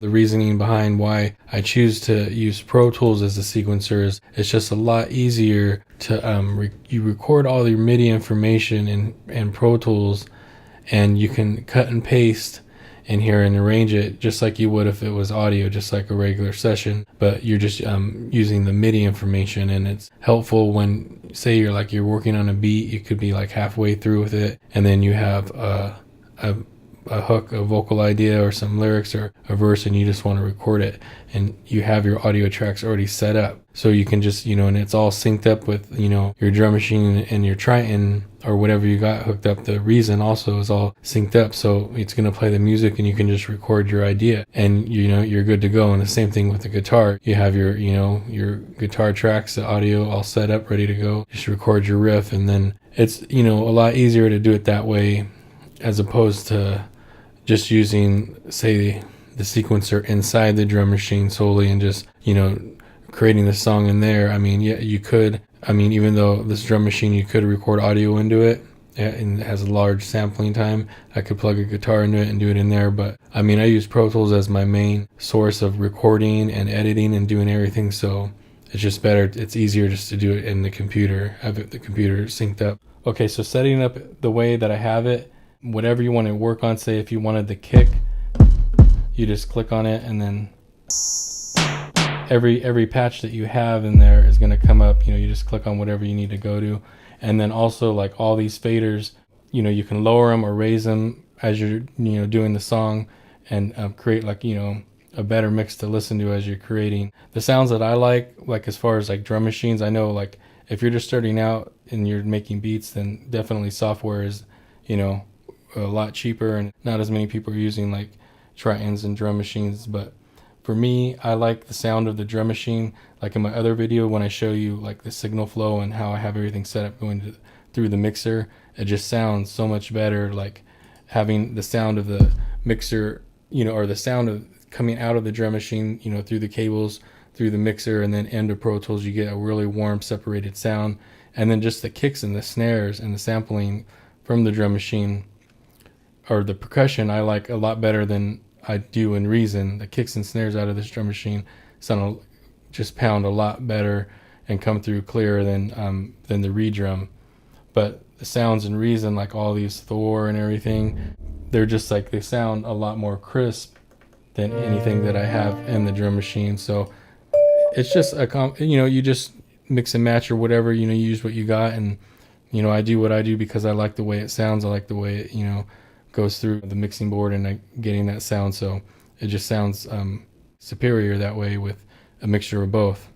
The reasoning behind why I choose to use Pro Tools as a sequencer is it's just a lot easier to you record all your MIDI information in Pro Tools, and you can cut and paste in here and arrange it just like you would if it was audio, just like a regular session, but you're just using the MIDI information. And it's helpful when, say, you're working on a beat, you could be like halfway through with it, and then you have a hook, a vocal idea or some lyrics or a verse, and you just want to record it, and you have your audio tracks already set up, so you can just, and it's all synced up with, your drum machine and your Triton or whatever you got hooked up. The Reason also is all synced up, so it's going to play the music and you can just record your idea, and you're good to go. And the same thing with the guitar. You have your guitar tracks, the audio all set up, ready to go. Just record your riff, and then it's a lot easier to do it that way as opposed to just using, say, the sequencer inside the drum machine solely and just, creating the song in there. I mean, yeah, you could. I mean, even though this drum machine, you could record audio into it, and it has a large sampling time, I could plug a guitar into it and do it in there. But I mean, I use Pro Tools as my main source of recording and editing and doing everything. So it's just better. It's easier just to do it in the computer, have the computer synced up. Okay, so setting up the way that I have it, whatever you want to work on, say if you wanted the kick, you just click on it, and then every patch that you have in there is going to come up. You just click on whatever you need to go to. And then also, like, all these faders, you can lower them or raise them as you're doing the song, and create a better mix to listen to as you're creating the sounds that I like as far as like drum machines. I know, like, if you're just starting out and you're making beats, then definitely software is a lot cheaper, and not as many people are using like Tritons and drum machines. But for me, I like the sound of the drum machine. Like in my other video, when I show you like the signal flow and how I have everything set up going through the mixer, it just sounds so much better. Like having the sound of the mixer, or the sound of coming out of the drum machine, through the cables, through the mixer, and then into Pro Tools, you get a really warm, separated sound. And then just the kicks and the snares and the sampling from the drum machine, or the percussion, I like a lot better than I do in Reason. The kicks and snares out of this drum machine just pound a lot better and come through clearer than the redrum. But the sounds in Reason, like all these Thor and everything, they're just like, they sound a lot more crisp than anything that I have in the drum machine. So it's just you just mix and match or whatever, you use what you got. And I do what I do because I like the way it sounds. I like the way it goes through the mixing board and getting that sound. So it just sounds superior that way with a mixture of both.